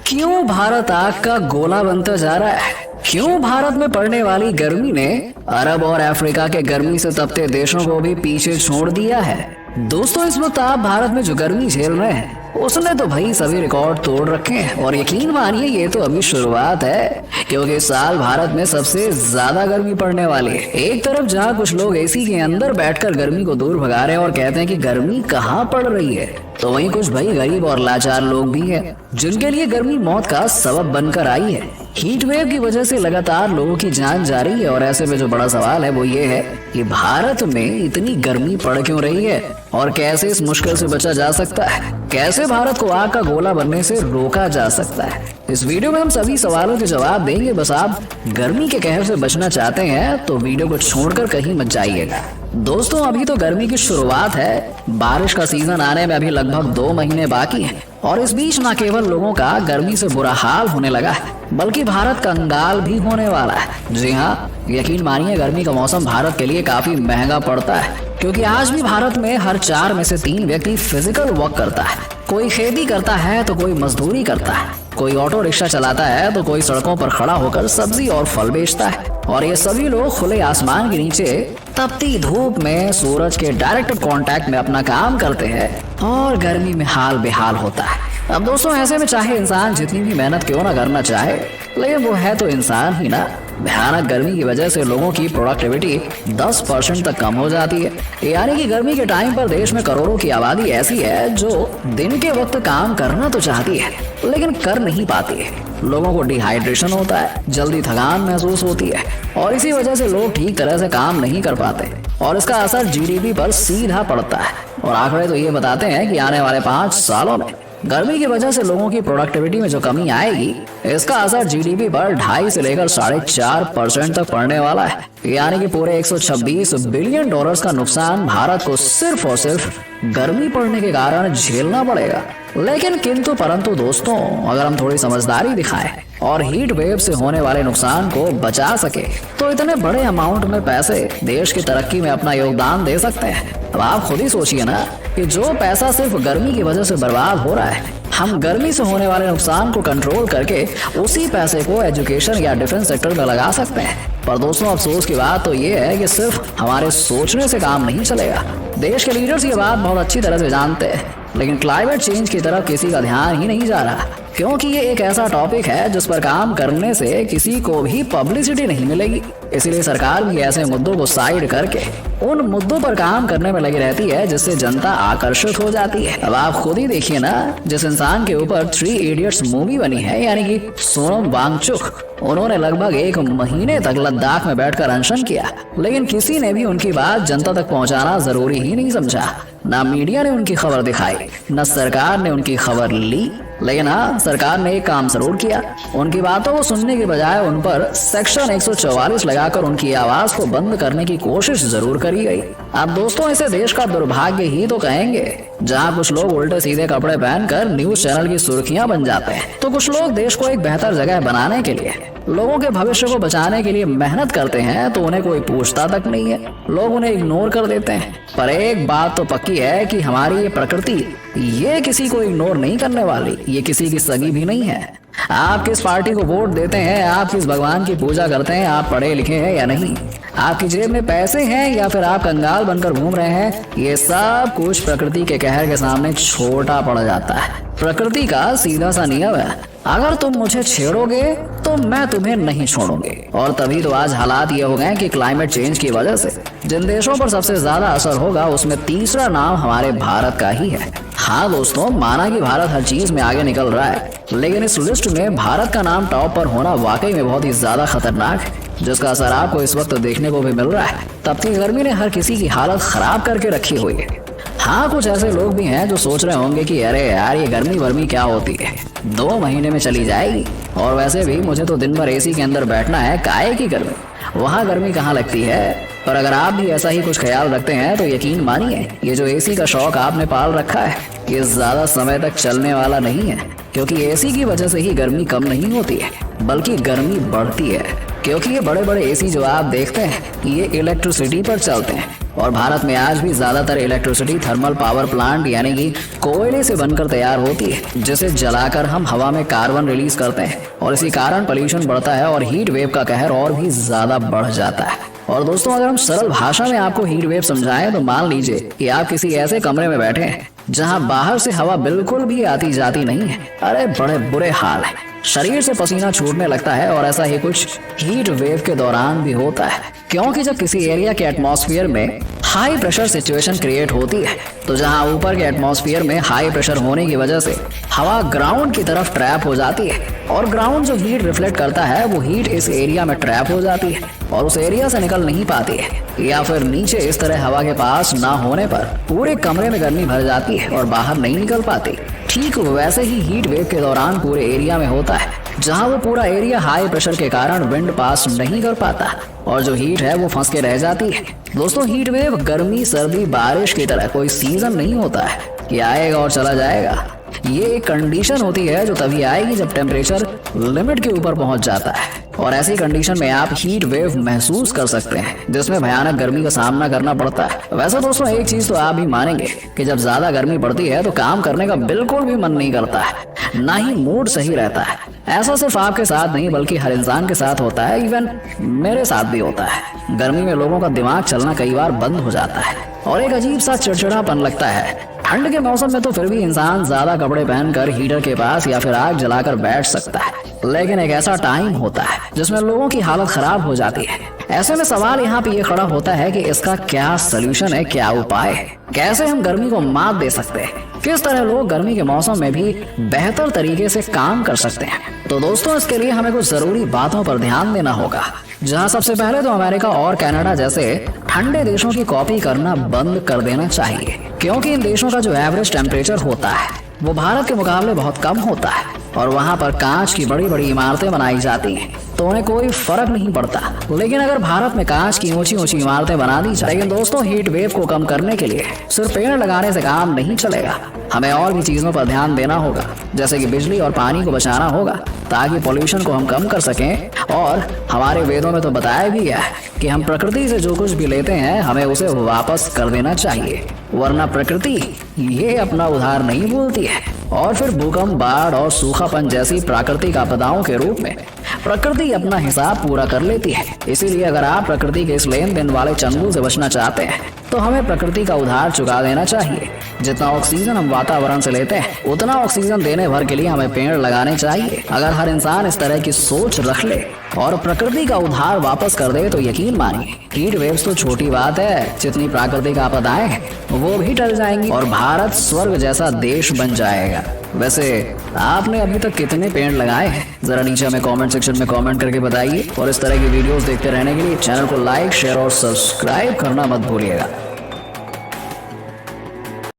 क्यों भारत आग का गोला बनता जा रहा है? क्यों भारत में पड़ने वाली गर्मी ने अरब और अफ्रीका के गर्मी से तपते देशों को भी पीछे छोड़ दिया है? दोस्तों, इस वक्त आप भारत में जो गर्मी झेल रहे हैं उसने तो भाई सभी रिकॉर्ड तोड़ रखे हैं। और यकीन मानिए ये तो अभी शुरुआत है, क्योंकि इस साल भारत में सबसे ज्यादा गर्मी पड़ने वाली है। एक तरफ जहाँ कुछ लोग एसी के अंदर बैठकर गर्मी को दूर भगा रहे हैं और कहते हैं कि गर्मी कहाँ पड़ रही है, तो वहीं कुछ भाई गरीब और लाचार लोग भी हैं जिनके लिए गर्मी मौत का सबब बनकर आई है। हीट वेव की वजह से लगातार लोगों की जान जा रही है और ऐसे में जो बड़ा सवाल है वो ये है कि भारत में इतनी गर्मी पड़ क्यों रही है और कैसे इस मुश्किल से बचा जा सकता है? कैसे भारत को आग का गोला बनने से रोका जा सकता है? इस वीडियो में हम सभी सवालों के जवाब देंगे। बस आप गर्मी के कहर से बचना चाहते हैं तो वीडियो को छोड़कर कहीं मत जाइएगा। दोस्तों, अभी तो गर्मी की शुरुआत है, बारिश का सीजन आने में अभी लगभग 2 महीने बाकी हैं और इस बीच न केवल लोगों का गर्मी से बुरा हाल होने लगा है बल्कि भारत कंगाल भी होने वाला है। जी हाँ, यकीन मानिए गर्मी का मौसम भारत के लिए काफी महंगा पड़ता है, क्योंकि आज भी भारत में हर 4 में से 3 व्यक्ति फिजिकल वर्क करता है। कोई खेती करता है तो कोई मजदूरी करता है, कोई ऑटो रिक्शा चलाता है तो कोई सड़कों पर खड़ा होकर सब्जी और फल बेचता है। और ये सभी लोग खुले आसमान के नीचे तपती धूप में सूरज के डायरेक्ट कांटेक्ट में अपना काम करते हैं और गर्मी में हाल बेहाल होता है। अब दोस्तों, ऐसे में चाहे इंसान जितनी भी मेहनत क्यों ना करना चाहे, लेकिन वो है तो इंसान ही ना। भयानक गर्मी की वजह से लोगों की प्रोडक्टिविटी 10% तक कम हो जाती है। यानी कि गर्मी के टाइम पर देश में करोड़ों की आबादी ऐसी है जो दिन के वक्त काम करना तो चाहती है लेकिन कर नहीं पाती है। लोगों को डिहाइड्रेशन होता है, जल्दी थकान महसूस होती है और इसी वजह से लोग ठीक तरह से काम नहीं कर पाते और इसका असर जीडीपी पर सीधा पड़ता है। और आंकड़े तो ये बताते हैं कि आने वाले 5 सालों में गर्मी की वजह से लोगों की प्रोडक्टिविटी में जो कमी आएगी, इसका असर जीडीपी पर 2.5 से लेकर 4.5% तक पड़ने वाला है। यानी कि पूरे 126 बिलियन डॉलर्स का नुकसान भारत को सिर्फ और सिर्फ गर्मी पड़ने के कारण झेलना पड़ेगा। लेकिन किंतु परंतु दोस्तों, अगर हम थोड़ी समझदारी दिखाएं और हीट वेव से होने वाले नुकसान को बचा सके तो इतने बड़े अमाउंट में पैसे देश की तरक्की में अपना योगदान दे सकते हैं। अब आप खुद ही सोचिए ना कि जो पैसा सिर्फ गर्मी की वजह से बर्बाद हो रहा है, हम गर्मी से होने वाले नुकसान को कंट्रोल करके उसी पैसे को एजुकेशन या डिफेंस सेक्टर में लगा सकते हैं। पर दोस्तों, अफसोस की बात तो ये है कि सिर्फ हमारे सोचने से काम नहीं चलेगा। देश के लीडर्स ये बात बहुत अच्छी तरह से जानते हैं, लेकिन क्लाइमेट चेंज की तरफ किसी का ध्यान ही नहीं जा रहा, क्योंकि ये एक ऐसा टॉपिक है जिस पर काम करने से किसी को भी पब्लिसिटी नहीं मिलेगी। इसीलिए सरकार भी ऐसे मुद्दों को साइड करके उन मुद्दों पर काम करने में लगी रहती है जिससे जनता आकर्षित हो जाती है। अब आप खुद ही देखिए ना, जिस इंसान के ऊपर 3 इडियट्स मूवी बनी है, यानी कि सोनम वांगचुक, उन्होंने लगभग 1 महीने तक लद्दाख में बैठकर अनशन किया, लेकिन किसी ने भी उनकी बात जनता तक पहुंचाना जरूरी ही नहीं समझा। ना मीडिया ने उनकी खबर दिखाई, न सरकार ने उनकी खबर ली। लेकिन हाँ, सरकार ने एक काम जरूर किया, उनकी बातों को सुनने के बजाय उन पर सेक्शन 144 लगाकर उनकी आवाज को बंद करने की कोशिश जरूर करी गई। अब दोस्तों, इसे देश का दुर्भाग्य ही तो कहेंगे, जहाँ कुछ लोग उल्टे सीधे कपड़े पहनकर न्यूज चैनल की सुर्खियां बन जाते हैं, तो कुछ लोग देश को एक बेहतर जगह बनाने के लिए, लोगों के भविष्य को बचाने के लिए मेहनत करते हैं, तो उन्हें कोई पूछता तक नहीं है। लोग उन्हें इग्नोर कर देते हैं। पर एक बात तो पक्की है कि हमारी ये प्रकृति, ये किसी को इग्नोर नहीं करने वाली, ये किसी की सगी भी नहीं है। आप किस पार्टी को वोट देते हैं, आप किस भगवान की पूजा करते हैं, आप पढ़े लिखे हैं या नहीं, आपकी जेब में पैसे हैं या फिर आप कंगाल बनकर घूम रहे हैं, ये सब कुछ प्रकृति के कहर के सामने छोटा पड़ जाता है। प्रकृति का सीधा सा नियम है, अगर तुम मुझे छेड़ोगे तो मैं तुम्हें नहीं छोड़ूंगी। और तभी तो आज हालात ये हो गए कि क्लाइमेट चेंज की वजह से जिन देशों पर सबसे ज्यादा असर होगा उसमें तीसरा नाम हमारे भारत का ही है। हाँ दोस्तों, माना कि भारत हर चीज में आगे निकल रहा है, लेकिन इस लिस्ट में भारत का नाम टॉप पर होना वाकई में बहुत ही ज्यादा खतरनाक है, जिसका असर आपको इस वक्त देखने को भी मिल रहा है। तपती गर्मी ने हर किसी की हालत खराब करके रखी हुई है। हाँ, कुछ ऐसे लोग भी हैं जो सोच रहे होंगे कि अरे यार, ये गर्मी वर्मी क्या होती है, 2 महीने में चली जाएगी, और वैसे भी मुझे तो दिन भर एसी के अंदर बैठना है, काहे की गर्मी, वहाँ गर्मी कहाँ लगती है। पर अगर आप भी ऐसा ही कुछ ख्याल रखते हैं तो यकीन मानिए, ये जो एसी का शौक आपने पाल रखा है, ये ज्यादा समय तक चलने वाला नहीं है, क्योंकि एसी की वजह से ही गर्मी कम नहीं होती है बल्कि गर्मी बढ़ती है। क्योंकि ये बड़े बड़े एसी जो आप देखते हैं ये इलेक्ट्रिसिटी पर चलते हैं और भारत में आज भी ज्यादातर इलेक्ट्रिसिटी थर्मल पावर प्लांट यानी कि कोयले से बनकर तैयार होती है, जिसे जलाकर हम हवा में कार्बन रिलीज करते हैं और इसी कारण पोल्यूशन बढ़ता है और हीट वेव का कहर और भी ज्यादा बढ़ जाता है। और दोस्तों, अगर हम सरल भाषा में आपको हीट वेव समझाएं तो मान लीजिए कि आप किसी ऐसे कमरे में बैठे हैं जहां बाहर से हवा बिल्कुल भी आती जाती नहीं है। अरे बड़े बुरे हाल है, शरीर से पसीना छूटने लगता है और ऐसा ही कुछ हीट वेव के दौरान भी होता है, क्योंकि जब किसी एरिया के एटमॉस्फेयर में हाई प्रेशर सिचुएशन क्रिएट होती है तो जहां ऊपर के एटमॉस्फेयर में हाई प्रेशर होने की वजह से हवा ग्राउंड की तरफ ट्रैप हो जाती है और ग्राउंड जो हीट रिफ्लेक्ट करता है वो हीट इस एरिया में ट्रैप हो जाती है और उस एरिया से निकल नहीं पाती है, या फिर नीचे इस तरह हवा के पास ना होने पर पूरे कमरे में गर्मी भर जाती है और बाहर नहीं निकल पाती। ठीक वैसे ही हीट वेव के दौरान पूरे एरिया में होता है जहां वो पूरा एरिया हाई प्रेशर के कारण विंड पास नहीं कर पाता और जो हीट है वो फंस के रह जाती है। दोस्तों, हीट वेव गर्मी सर्दी बारिश की तरह कोई सीजन नहीं होता है कि आएगा और चला जाएगा। ये एक कंडीशन होती है जो तभी आएगी जब टेम्परेचर लिमिट के ऊपर पहुंच जाता है और ऐसी कंडीशन में आप हीट वेव महसूस कर सकते हैं जिसमें भयानक गर्मी का सामना करना पड़ता है। वैसे दोस्तों, एक चीज तो आप भी मानेंगे कि जब ज्यादा गर्मी पड़ती है तो काम करने का बिल्कुल भी मन नहीं करता है, ना ही मूड सही रहता है। ऐसा सिर्फ आपके साथ नहीं बल्कि हर इंसान के साथ होता है, इवन मेरे साथ भी होता है। गर्मी में लोगों का दिमाग चलना कई बार बंद हो जाता है और एक अजीब सा चिड़चिड़ापन लगता है। ठंड के मौसम में तो फिर भी इंसान ज्यादा कपड़े पहनकर हीटर के पास या फिर आग जलाकर बैठ सकता है, लेकिन एक ऐसा टाइम होता है जिसमें लोगों की हालत खराब हो जाती है। ऐसे में सवाल यहाँ पे ये खड़ा होता है कि इसका क्या सलूशन है, क्या उपाय है, कैसे हम गर्मी को मात दे सकते हैं, किस तरह लोग गर्मी के मौसम में भी बेहतर तरीके से काम कर सकते हैं। तो दोस्तों, इसके लिए हमें कुछ जरूरी बातों पर ध्यान देना होगा, जहां सबसे पहले तो अमेरिका और कनाडा जैसे ठंडे देशों की कॉपी करना बंद कर देना चाहिए, क्योंकि इन देशों का जो एवरेज टेम्परेचर होता है वो भारत के मुकाबले बहुत कम होता है और वहाँ पर कांच की बड़ी बड़ी इमारतें बनाई जाती हैं तो उन्हें कोई फर्क नहीं पड़ता। लेकिन अगर भारत में कांच की ऊंची ऊंची इमारतें बना दी जाए, लेकिन दोस्तों, हीट वेव को कम करने के लिए सिर्फ पेड़ लगाने से काम नहीं चलेगा, हमें और भी चीजों पर ध्यान देना होगा, जैसे कि बिजली और पानी को बचाना होगा ताकि पोल्यूशन को हम कम कर सकें। और हमारे वेदों में तो बताया भी है कि हम प्रकृति से जो कुछ भी लेते हैं हमें उसे वापस कर देना चाहिए, वरना प्रकृति ये अपना उधार नहीं भूलती है और फिर भूकंप, बाढ़ और सूखापन जैसी प्राकृतिक आपदाओं के रूप में प्रकृति अपना हिसाब पूरा कर लेती है। इसीलिए अगर आप प्रकृति के इस लेन देन वाले चंगुल से बचना चाहते हैं तो हमें प्रकृति का उधार चुका देना चाहिए। जितना ऑक्सीजन हम वातावरण से लेते हैं उतना ऑक्सीजन देने भर के लिए हमें पेड़ लगाने चाहिए। अगर हर इंसान इस तरह की सोच रख ले और प्रकृति का उधार वापस कर दे तो यकीन मानिए हीट वेव्स तो छोटी बात है, जितनी प्राकृतिक आपदाएं हैं वो भी टल जाएंगी और भारत स्वर्ग जैसा देश बन जाएगा। वैसे आपने अभी तक कितने पेड़ लगाए हैं जरा नीचे हमें कमेंट सेक्शन में कमेंट करके बताइए और इस तरह की वीडियोस देखते रहने के लिए चैनल को लाइक, शेयर और सब्सक्राइब करना मत भूलिएगा।